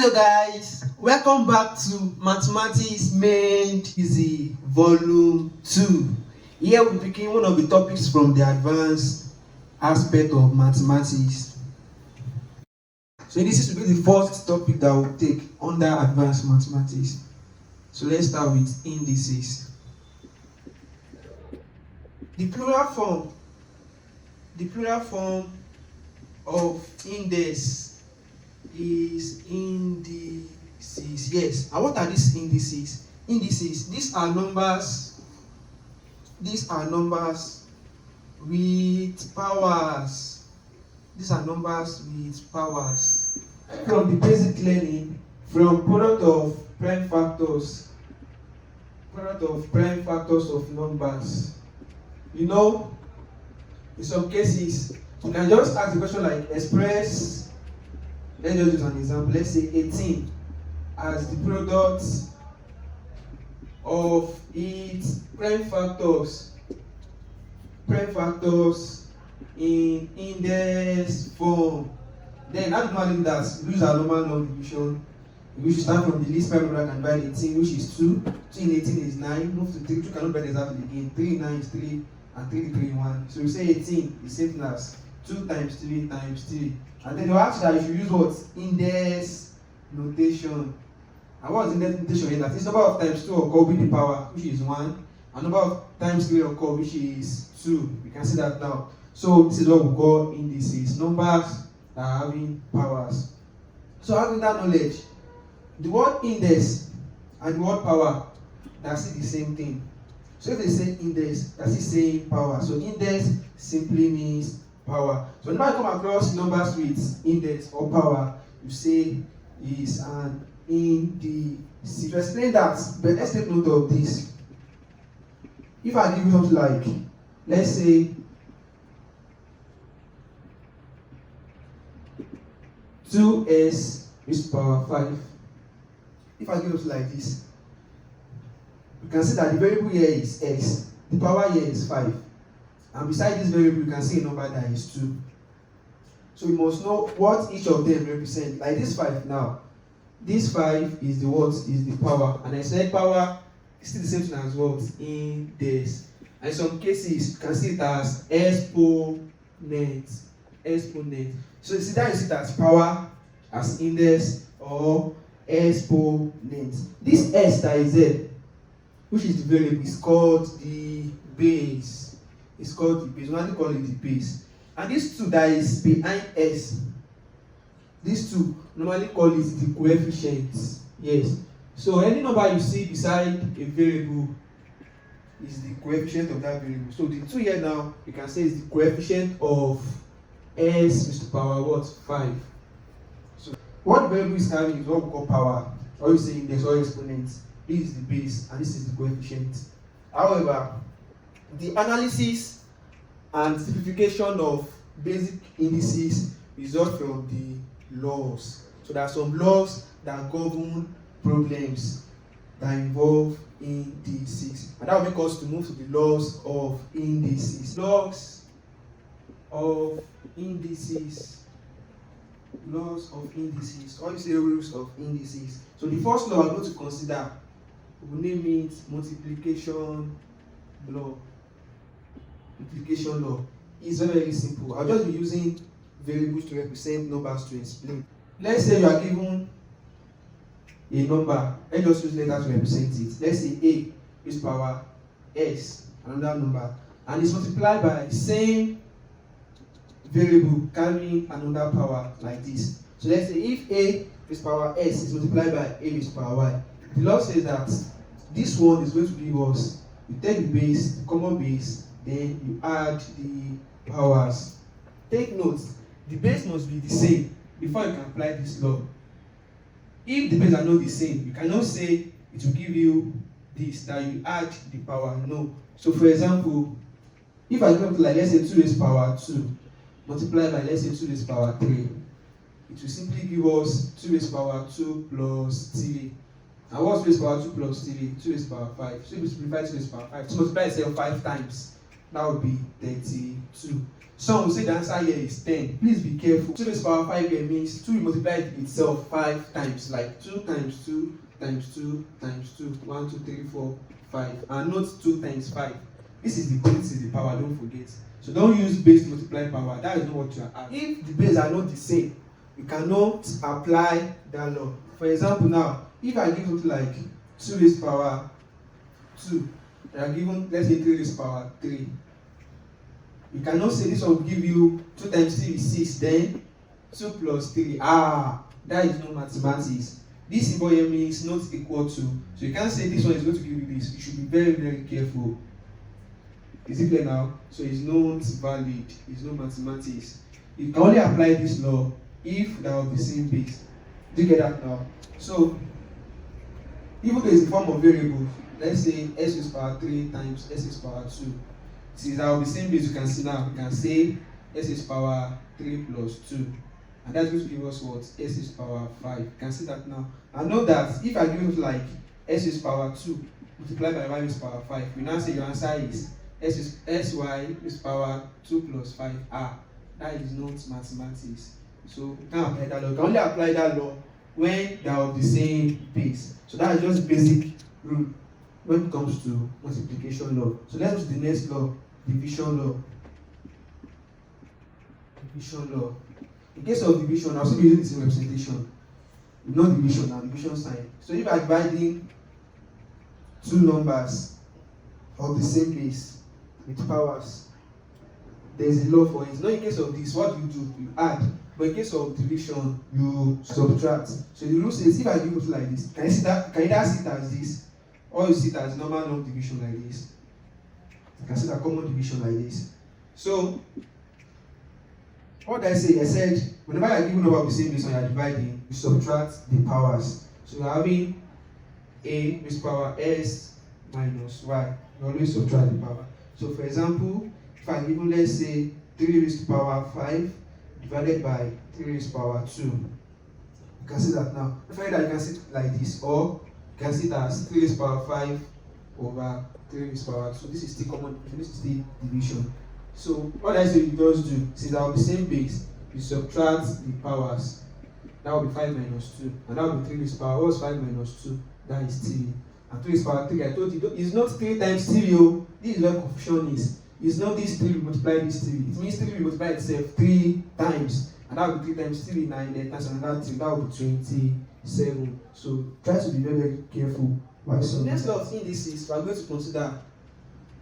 Hello guys, welcome back to Mathematics Made Easy Volume 2. Here we begin one of the topics from the advanced aspect of mathematics. So this will be the first topic that we'll take under advanced mathematics. So let's start with indices. The plural form of index is indices. Yes. And what are these indices? Indices, these are numbers with powers. These are numbers with powers. From the basic learning, from product of prime factors of numbers. You know, in some cases, you can just ask the question like express. Let's just use an example. Let's say 18 as the product of its prime factors in index form. Then how do you do that? Use our normal number division. We should start from the least prime number and divide 18, which is 2. 2 in 18 is 9. Move to 3. 2 cannot divide exactly again. 3 in 9 is 3, and 3 in 1. So we say 18 is same as 2 times 3 times 3. And then you ask that you should use what? Index notation. And what is index notation here? That is number of times 2 occur with the power, which is 1, and number of times 3 occur, which is 2. We can see that now. So this is what we call indices, numbers that are having powers. So having that knowledge, the word index and the word power, that's the same thing. So if they say index, that's the same power. So index simply means power. So whenever you come across numbers with index or power, you say is an index. To explain that, but let's take note of this. If I give you something like, let's say 2s raised to the power 5. If I give something like this, you can see that the variable here is x, the power here is 5. And beside this variable, you can see a number that is 2. So you must know what each of them represent. Like this 5 now. This 5 is the what? Is the power. And I said power is still the same thing as what? Index. And in some cases, you can see it as exponent. So you see that you see it as power, as index, or exponent. This s that is there, which is the variable, is called the base. It's called the base. We only call it the base. And these two that is behind s, these two normally call it the coefficients. Yes. So any number you see beside a variable is the coefficient of that variable. So the 2 here now, you can say is the coefficient of s raised to the power what? 5. So what the variable is carrying is what we call power, or you say index or exponent. This is the base and this is the coefficient. However, the analysis and simplification of basic indices result from the laws. So there are some laws that govern problems that involve indices. And that will make us to move to the laws of indices. Laws of indices. Or you say rules of indices. So the first law we're going to consider, we name it multiplication law. Multiplication law is very, very simple. I'll just be using variables to represent numbers to explain. Let's say you are given a number. Let's just use letters to represent it. Let's say a raised to power s, another number, and it's multiplied by the same variable carrying another power like this. So let's say if a raised to power s is multiplied by a raised to power y, the law says that this one is going to give us, you take the base, the common base, then you add the powers. Take note, the base must be the same before you can apply this law. If the base are not the same, you cannot say it will give you this, that you add the power. No. So for example, if I go to like let's say 2 raised to the power 2 multiplied by let's say 2 raised to the power 3, it will simply give us 2 raised to the power 2 plus 3. And what's 2 raised to the power 2 plus 3? 2 raised to the power 5. So if we simplify 2 raised to the power 5, to multiply itself 5 times, that would be 32. Some will say the answer here is 10. Please be careful. 2 raised to the power 5 here means 2 will multiply itself 5 times, like 2 times 2 times 2 times 2, 1, 2, 3, 4, 5, and not 2 times 5. This is the power, don't forget. So don't use base to multiply power. That is not what you are after. If the base are not the same, you cannot apply that law. For example, now, if I give something like 2 raised to the power 2, and I given, let's say 3 raised to the power 3. You cannot say this one will give you 2 times 3 is 6, then 2 plus 3. That is not mathematics. This symbol here means not equal to. So you can't say this one is going to give you this. You should be very, very careful. Is it clear now? So it's not valid. It's not mathematics. You can only apply this law if they are of the same base. Do you get that now? So even though it's a form of variable, let's say s raised to the power 3 times s raised to the power 2. Since they are of the same base, you can see now, we can say s raised to the power 3 plus 2. And that's going to give us what? S raised to the power 5. You can see that now. And know that if I give it like s raised to the power 2 multiplied by y raised to the power 5, we now say your answer is sy raised to the power 2 plus 5. That is not mathematics. So you can't apply that law. You can only apply that law when they are of the same base. So that is just basic rule when it comes to multiplication law. So let's go to the next law, division law. Division law. In case of division, I'll still be using the same representation. No division and division sign. So if I'm dividing two numbers of the same base with powers, there is a law for it. Not in case of this, what do? You add. But in case of division, you subtract. So the rule says if I give it like this, can you either see it as this, or you see it as normal non-division like this. You can see that common division like this. So what did I say? I said whenever you are given number of the same base and you are dividing, you subtract the powers. So you are having a raised to the power s minus y. You always subtract the power. So for example, if I given, let's say 3 raised to the power 5 divided by 3 raised to the power 2. You can see that now. If I that you can see it like this, or you can see it as 3 raised to the power 5 over 3 raised to the power 2. This is still common, this is still division. So what I say you just do, since they are the same base, you subtract the powers. That will be 5 minus 2. And that will be 3 raised to the power. What's 5 minus 2? That is 3. And 3 raised to the power 3, I told you, it's not 3 times 3. This is where confusion is. It's not this 3 will multiply this 3. It means 3 will multiply itself 3 times. And that will be 3 times 3, 9, then times another 3. That will be 27. So try to be very, very careful. So next law of indices we are going to consider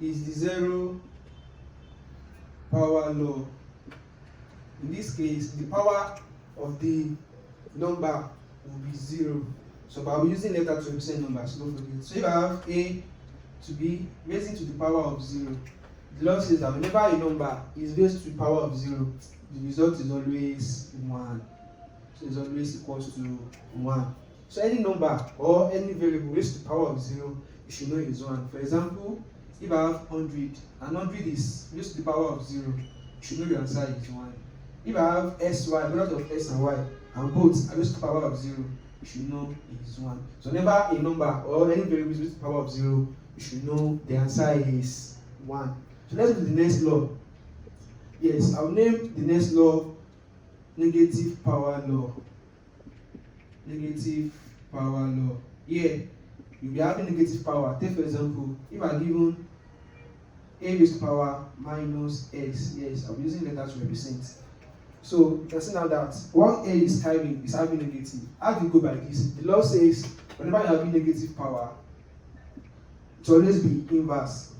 is the zero power law. In this case, the power of the number will be 0. So I'll be using letter to represent numbers, don't forget. So if I have a to b raising to the power of 0, the law says that whenever a number is raised to the power of 0, the result is always 1. So it's always equals to 1. So any number or any variable raised to the power of 0, you should know it is 1. For example, if I have 100 and 100 is raised to the power of 0, you should know your answer is 1. If I have sy, product of s and y, and both are raised to the power of 0, you should know it is 1. So whenever a number or any variable is raised to the power of 0, you should know the answer is 1. So let's go to the next law. Yes, I'll name the next law negative power law. Negative power law. Here, you'll be having negative power. Take for example, if I given a raised to the power minus s, yes, I'll be using letter to represent. So you can see now that what a is having negative. How do you go by this? The law says whenever you have negative power, it will always be inverse.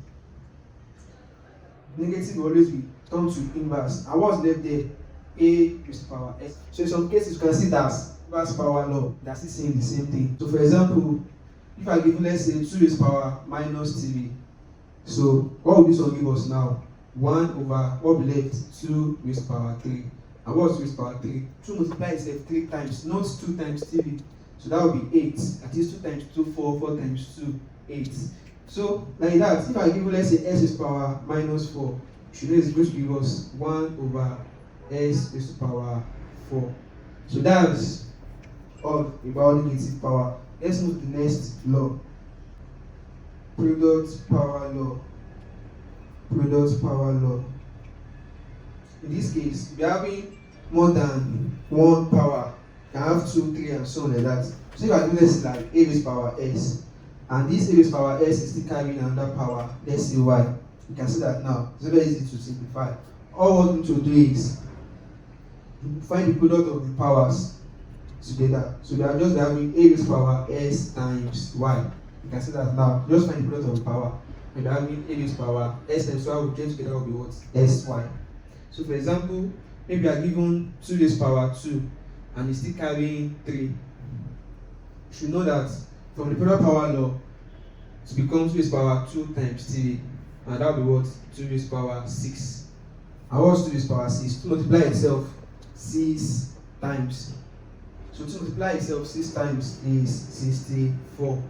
Negative will always be turned to inverse. And what's left there? A raised to the power s. So in some cases you can see that inverse power law, they're still saying the same thing. So for example, if I give, let's say 2 raised to the power minus 3. So what will this one give us now? 1 over what will be left? 2 raised to the power 3. And what's 2 raised to the power 3? 2 multiply itself 3 times, not 2 times 3. So that will be 8. That is 2 times 2, 4, 4 times 2, 8. So like that, if I give, let's say s raised to the power minus 4, you should know it's going to give us 1 over s raised to the power 4. So that's all about negative power. Let's move to the next law. Product power law. Product power law. in this case, if you're having more than one power, you can have 2, 3, and so on like that. So if I do this like a raised power s, and this a raised power s is still carrying another power, let's say y, you can see that now. It's very easy to simplify. All we need to do is find the product of the powers together. So they are just having a raised power s times y. You can see that now. Just find the product of the power. And having a raised power s times y will get together will be what? Sy. So for example, maybe I given 2 raised power 2 and it's still carrying 3. You should know that from the product power law, it becomes 2 raised power 2 times 3, and that will be what? 2 raised power 6. And what's 2 raised power 6? To multiply itself 6 times. So to multiply itself 6 times is 64.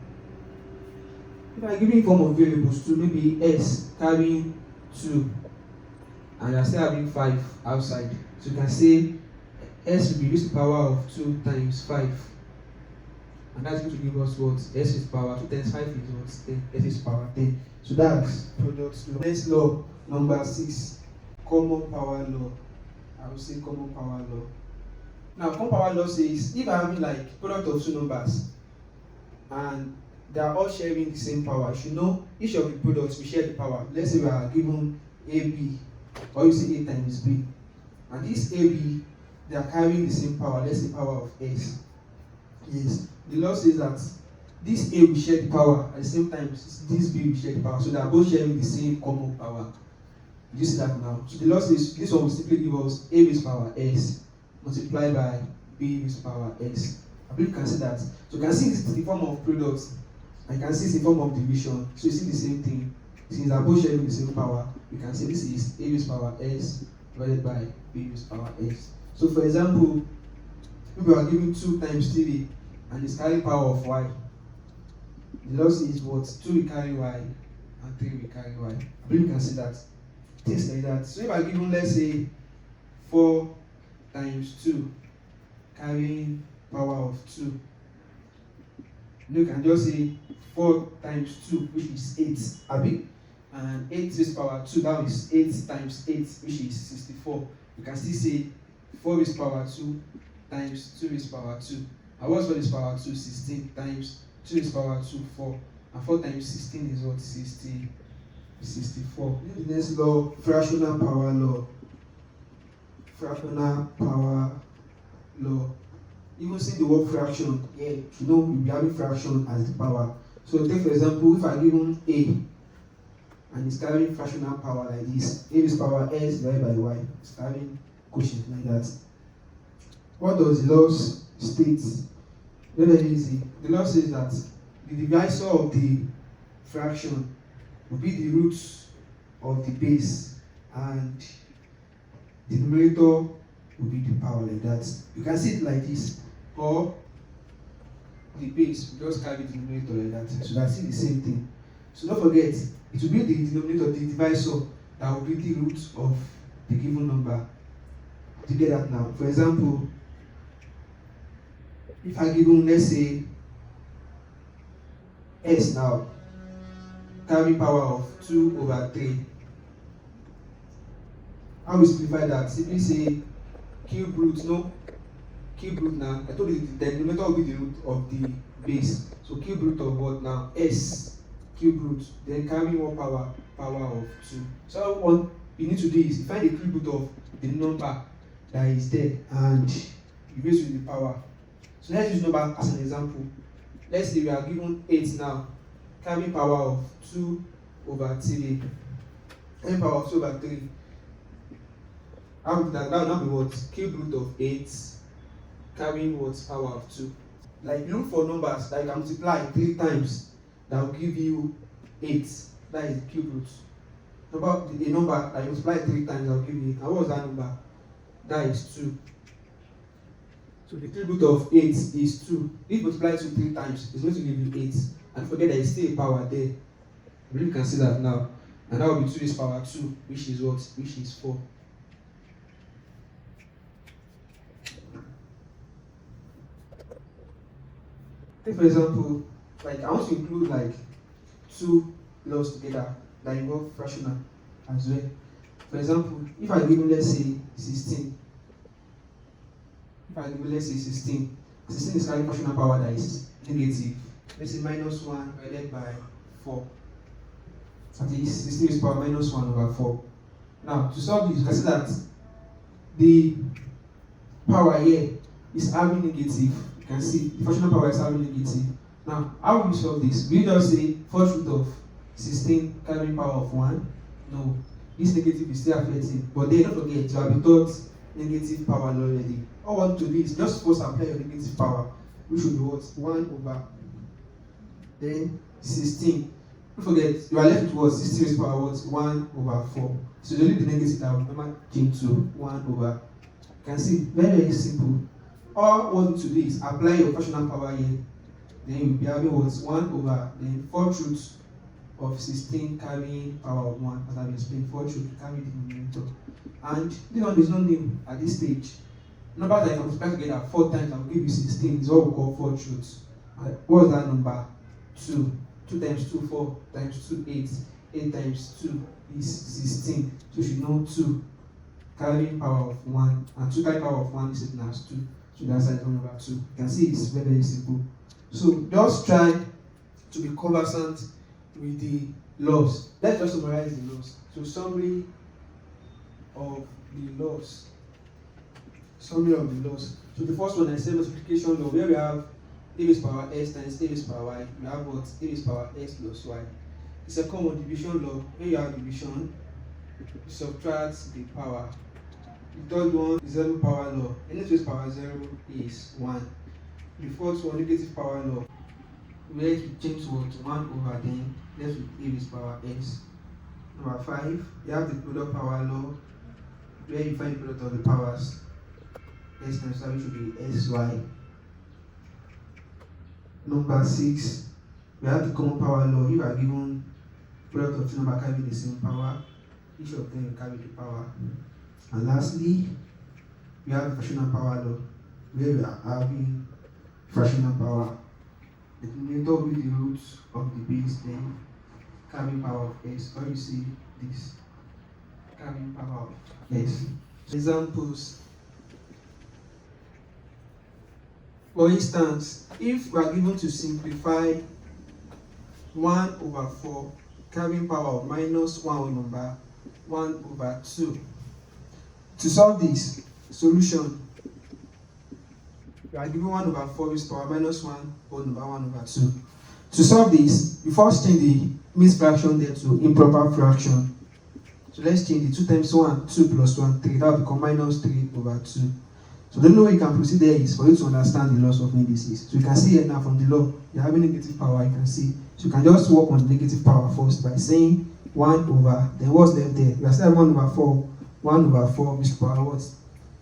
If I give you in form of variables too, maybe s carrying 2 and you are still having 5 outside, so you can say s will be raised to the power of 2 times 5, and that's going to give us what? S raised to the power 2 times 5 is what? 10. S raised to the power 10. So that's product law. Next law, number 6, common power law. I will say common power law. Now common power law says if I have like product of 2 numbers and they are all sharing the same power, you should know each of the products will share the power. Let's say we are given AB, or you say A times B, and this AB, they are carrying the same power. Let's say power of S. Yes, the law says that this A will share the power at the same time this B will share the power, so they are both sharing the same common power. You see that now? So the law says this one will simply give us A raised power S multiplied by B raised power S. I believe you can see that. So you can see this in the form of products, and you can see it's in form of division. So you see the same thing. Since they are both sharing the same power, you can say this is A raised power S divided by B raised power S. So for example, if we are given 2 times 3 and it's carrying power of y, the law says what? 2 will carry y and 3 will carry y. I believe you can see that. Things like that. So if I given, let's say, 4 times 2 carrying power of 2, you can just say 4 times 2, which is 8, abi, and 8 raised power 2, that is 8 times 8, which is 64. You can still say 4 raised power 2 times 2 raised power 2. And what's 4 raised power 2? 16 times 2 raised power 2, 4. And 4 times 16 is what? 64. The next law, fractional power law. Fractional power law. Even see the word fraction, yeah, you know we'll be having fraction as the power. So take for example, if I given A and it's carrying fractional power like this, A is power S divided by Y, it's carrying quotient like that. What does the law state? Very easy. The law says that the divisor of the fraction will be the root of the base, and the numerator will be the power like that. You can see it like this, or the base will just carry the numerator like that. So that's the same thing. So don't forget, it will be the denominator, the divisor, that will be the root of the given number. To get that now, for example, if I given, let's say, S now, carry power of 2 over 3. How we simplify that? Simply say cube root, no? Cube root now. I told you the denominator will be the root of the base. So cube root of what now? S. Cube root. Then carry one power, power of 2. So what you need to do is find the cube root of the number that is there and you raise with the power. So let's use number as an example. Let's say we are given 8 now. Carry power of 2 over 3. Carry power of 2 over 3. How would that now be what? Cube root of 8 carrying what? Power of 2. Like look for numbers that you can multiply 3 times that will give you 8. That is the cube root. A number that you multiply 3 times that will give you 8. And what was that number? That is 2. So the cube root of 8 is 2. If you multiply 2 3 times, it's going to give you 8. And forget there is still a power there. I believe you can see that now. And that will be 2 raised power 2, which is what? Which is 4. Take for example, like I want to include like 2 laws together that involve fractional as well. For example, if I give let's say 16, if I give let's say 16, 16 is carrying fractional power that is negative. Let's say minus 1 divided by 4. That is 16 is power minus 1 over 4. Now, to solve this, you can see that the power here is having negative. You can see the fractional power is having negative. Now, how will we solve this? Will you just say first root of 16 carrying power of 1? No. This negative is still affecting. But then don't forget, you have been taught negative power already. All I want to do is just first apply your negative power, which should be what? 1 over then 16. Don't forget, you are left with what? 16 raised to power what? 1 over 4. So you leave the negative that will normally change to 1 over. You can see, very, very simple. All I want to do is apply your fractional power here. Then you'll be having what? 1 over then 4th root of 16 carrying power of 1. As I've explained, 4th root to carry the numerator. And this one is not new at this stage. Numbers that I can multiply together 4 times, I will give you 16. Is what we call 4th root. What is that number? 2. 2 times 2, 4 times 2, 8. 8 times 2 is 16. So you should know 2 carrying power of 1. And 2 carrying power of 1 is written as 2. So that's why it's 1 over 2. You can see it's very, very simple. So just try to be conversant with the laws. Let's just summarize the laws. So summary of the laws. Summary of the laws. So the first one is multiplication law, where we have a raised power s times a raised power y. We have what? A raised power x plus y. The second one, division law, when you have division, you subtract the power. The third one is zero power law. Any raised power 0 is 1. The fourth one, negative power law, where you change to 1 over then left with a raised power x. Number 5, you have the product power law, where you find the product of the powers. S times y should be sy. Number 6, we have the common power law. If you are given product of two numbers carrying the same power, each of them will carry the power. And lastly, we have the fractional power law, where we are having fractional power. The denominator will be the root of the base, then carrying power of s, or you see this carrying power of s. Examples. For instance, if we are given to simplify 1 over 4 carrying power of minus 1 whole number 1 over 2. To solve this, solution, we are given 1 over 4 raised to power minus 1 whole number 1 over 2. To solve this, we first change the mixed fraction there to improper fraction. So let's change the 2 times 1, 2 plus 1, 3. That will become minus 3 over 2. So the only way you can proceed there is for you to understand the laws of indices. So you can see here now from the law, you're having negative power, you can see. So you can just work on the negative power first by saying 1 over, then what's left there? You are still 1 over 4, 1 over 4 raised to power what?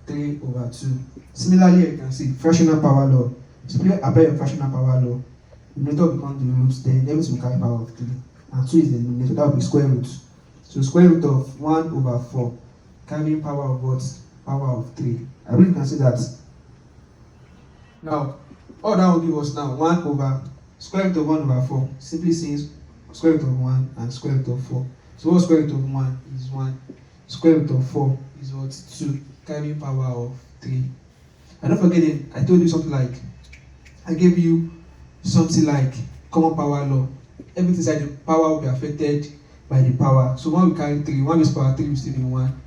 3 over 2. Similarly, you can see fractional power law. Simply apply your fractional power law. The numerator becomes the root, then everything will carry power of 3. And 2 is the numerator, that will be square root. So square root of 1 over 4, carrying power of what? Power of 3. I really can see that. Now, all that will give us now 1 over square root of 1 over 4. Simply says square root of 1 and square root of 4. So what square root of 1 is 1. Square root of 4 is what? 2. Carrying power of 3. And don't forget it, I told you something like, I gave you something like common power law. Everything inside the power will be affected by the power. So 1 will carry 3. 1 raised to power 3 will still be 1.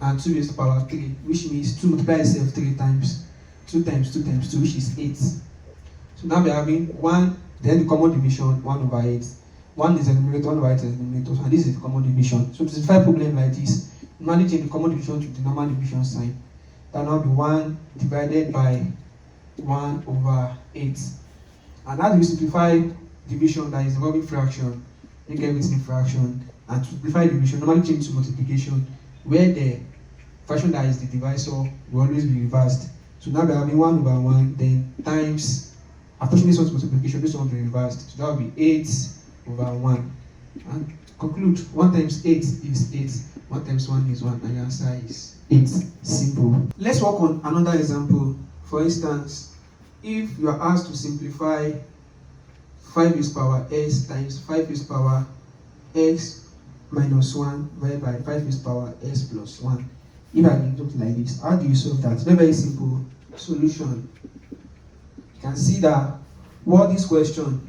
And 2 raised to power 3, which means 2 multiply itself 3 times. 2 times 2 times 2, which is 8. So now we are having 1, then the common division, 1 over 8. 1 is the numerator, 1 over 8 is the denominator, and this is the common division. So to simplify a problem like this, normally change the common division to the normal division sign. That will now be 1 divided by 1 over 8. And how do we simplify division that is involving fraction? Make everything fraction. And to simplify division, normally change to multiplication, where the fraction that is the divisor will always be reversed. So now we are having 1 over 1, then times, after this one's multiplication, this one will be reversed. So that will be 8 over 1. And conclude, 1 times 8 is 8, 1 times 1 is 1, and the answer is 8. Simple. Let's work on another example. For instance, if you are asked to simplify 5 raised power s times 5 raised power x minus 1 divided by 5 raised power s plus 1. If I look like this, how do you solve that? Very, very simple solution. You can see that what this question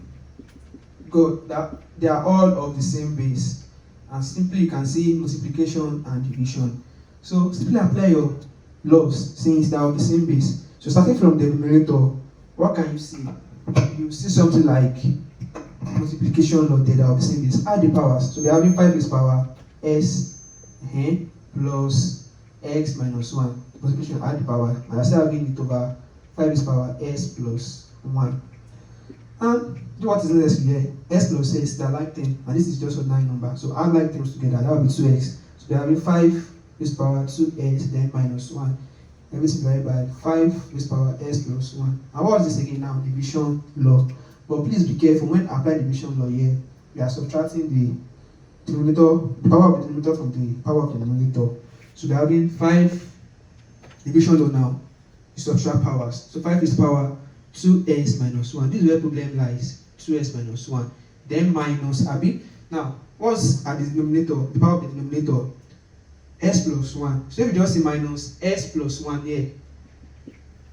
go that they are all of the same base, and simply you can see multiplication and division. So simply apply your laws since they are of the same base. So starting from the numerator, what can you see? You see something like multiplication law there, they are of the same base. Add the powers. So we are having 5 raised power s plus x minus 1. Multiplication, add the power. And I still having it over 5 raised power s plus 1. And what is necessary here? S plus s, they are like term, and this is just a 9 number. So add like terms together, that will be 2x. So we are having 5 raised power 2s, then minus 1. Everything divided by 5 raised power s plus 1. And what is this again now? Division law. But please be careful when apply division law here. We are subtracting the denominator, the power of the denominator from the power of the numerator. So we are having 5 division law now. You subtract powers. So 5 is power 2s minus 1. This is where problem lies. 2s minus 1. Then minus abi. Now, what's at the denominator? The power of the denominator? S plus 1. So if you just say minus s plus 1 here,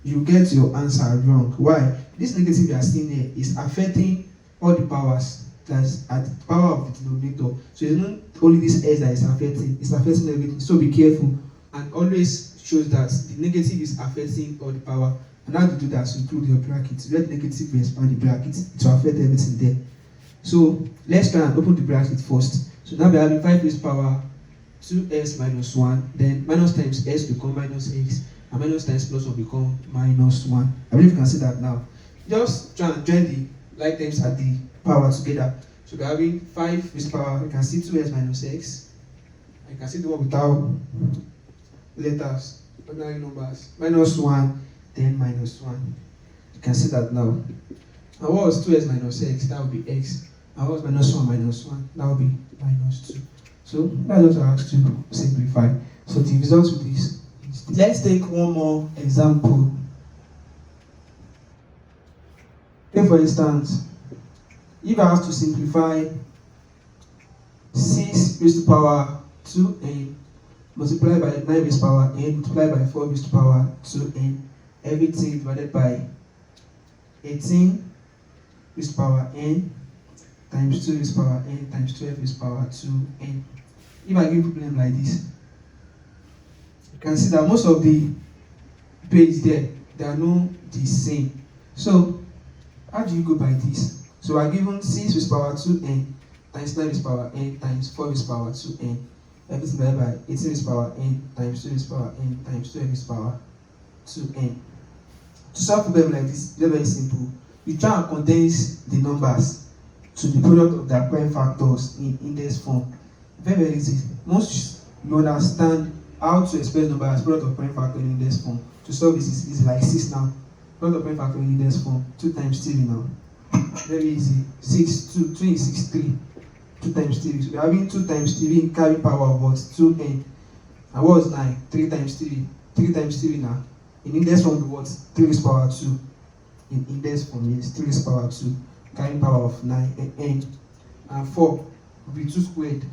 you get your answer wrong. Why? This negative you are seeing here is affecting all the powers that's at the power of the denominator. So it's not only this s that is affecting, it's affecting everything. So be careful and always shows that the negative is affecting all the power. And how to do that? So include your bracket. Let negative expand the bracket to affect everything there. So let's try and open the bracket first. So now we are having 5 raised power 2s minus 1, then minus times s become minus x, and minus times plus 1 become minus 1. I believe you can see that now. Just try and join the like terms at the power together. So we're having 5 raised power, you can see 2s minus x, and you can see the one without letters, ordinary numbers, minus 1, then minus 1. You can see that now. And what was 2s minus x? That would be x. And what was minus 1 minus 1? That would be minus 2. So that's what I asked to simplify. So the result with this is this. Let's take one more example. Take for instance, if I ask to simplify 6 raised to power 2n multiplied by 9 raised to power n multiplied by 4 raised to power 2n, everything divided by 18 raised to power n times 2 raised to power n times 12 raised to power 2n. If I give a problem like this, you can see that most of the base there, they are not the same. So how do you go by this? So we are given 6 raised to power 2n times 9 raised to power n times 4 raised to power 2n. Everything divided by 18 raised to power n times 2 raised to power n times 12 raised to power 2n. To solve a problem like this, very, very simple. You try and condense the numbers to the product of their prime factors in index form. Very, very easy. Once you understand how to express number as product of prime factor in index form, to solve this is like 6 now. Product of prime factor in index form, 2 times 3 now. Very easy. 6, 2, 2 is 6, 3. 2 times 3. So we are having 2 times 3 carry power of what? 2n. And what was 9? 3 times 3. 3 times 3 now. In index form, what? 3 raised to power 2. In index form, yes, 3 raised to power 2. Carrying power of 9 n. And 4 will be 2 squared.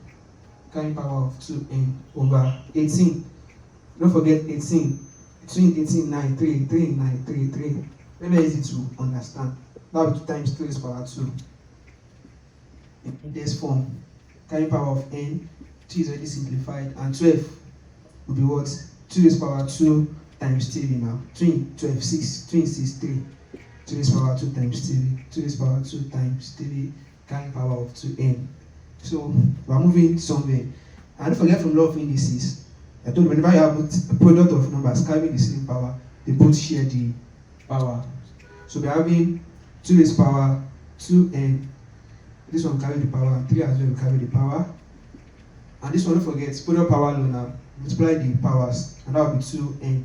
Carrying power of 2n over 18. Don't forget 18. Between 18, 9, 3, 3, 9, 3, 3. Very easy to understand. That will be 2 times 3 raised to power 2. In this form, carrying power of n, 2 is already simplified, and 12 will be what? 2 raised to power 2 times 3 now. 12, 6, 3, 6, 3. 2 raised to power 2 times 3. 2 raised to power 2 times 3, carrying power of 2n. So we are moving somewhere. And don't forget from law of indices, I told you whenever you have a product of numbers carrying the same power, they both share the power. So we are having 2 raised to power 2n. This one carry the power, and 3 as well will carry the power. And this one, don't forget, product power law now. Multiply the powers, and that will be 2n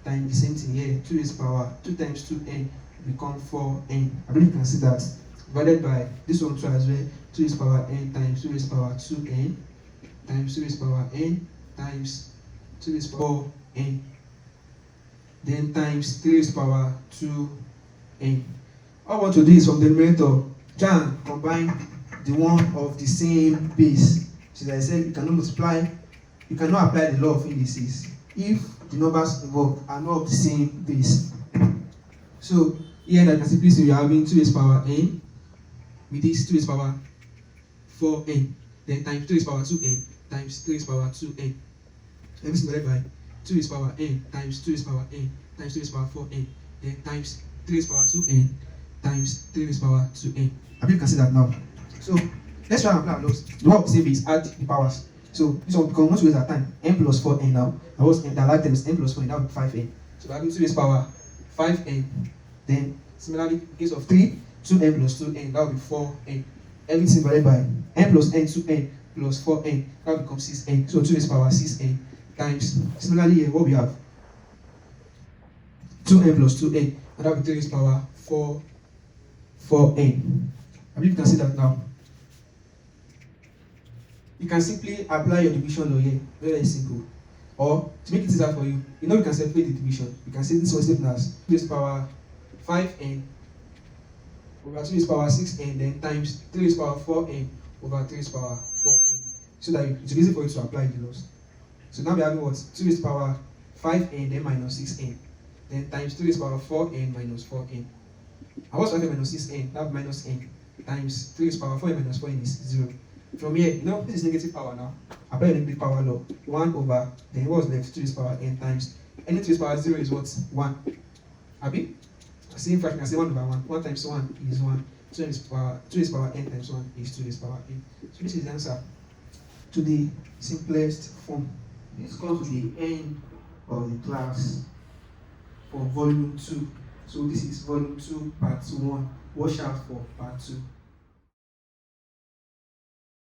times the same thing here. 2 raised to power 2 times 2n become 4n. I believe you can see that. Divided by this one too as well. 2 raised to power n times 2 raised to power 2n times 2 raised to power n times 2 raised to power n. Then times 3 raised to power 2n. All I want to do is from the numerator, try and combine the one of the same base. So as I said, you cannot apply the law of indices if the numbers involved are not of the same base. So here I can simply say we are having 2 raised power n with this 2 raised power 4n, then times 2 raised power 2n times 3 raised power 2n. Everything divided by 2 raised power n times 2 raised power n times 2 raised power 4n, then times 3 raised power 2n times 3 raised power 2n. I believe you can see that now. So let's try and apply our laws. The one of the same is add the powers. So this one becomes not to waste our time. N plus 4n now. I was the like term is n plus 4n, that would be 5n. So we're having 2 raised power 5n. Then similarly, in case of 3, 2n plus 2n, that would be 4n. Everything divided by n plus n 2n plus 4n, that would become 6n. So 2 raised power 6n times, similarly here, what we have 2n plus 2n, and that would be 3 raised power 4n. I believe you can see that now. You can simply apply your division law here, very, very simple. Or to make it easier for you, you know you can separate the division. You can say this one is written as 2 raised power 5n over 2 raised power 6n, then times 3 raised power 4n over 3 raised power 4n, so that it's easy for you to apply the laws. So now we are having what? 2 raised power 5n then minus 6n, then times 3 raised power 4n minus 4n. And what's 5n minus 6n? That would be minus n times 3 raised power 4n minus 4n is 0. From here, you know, this is negative power now. Apply the negative power law. 1 over, then what's left? 2 raised power n times, any 2 raised power 0 is what? 1. Abi? Same fraction, I say 1 over 1. 1 times 1 is 1. 2 raised power n times 1 is 2 raised power n. So this is the answer to the simplest form. This comes to the end of the class for volume 2. So this is volume 2 part 1. Watch out for part 2.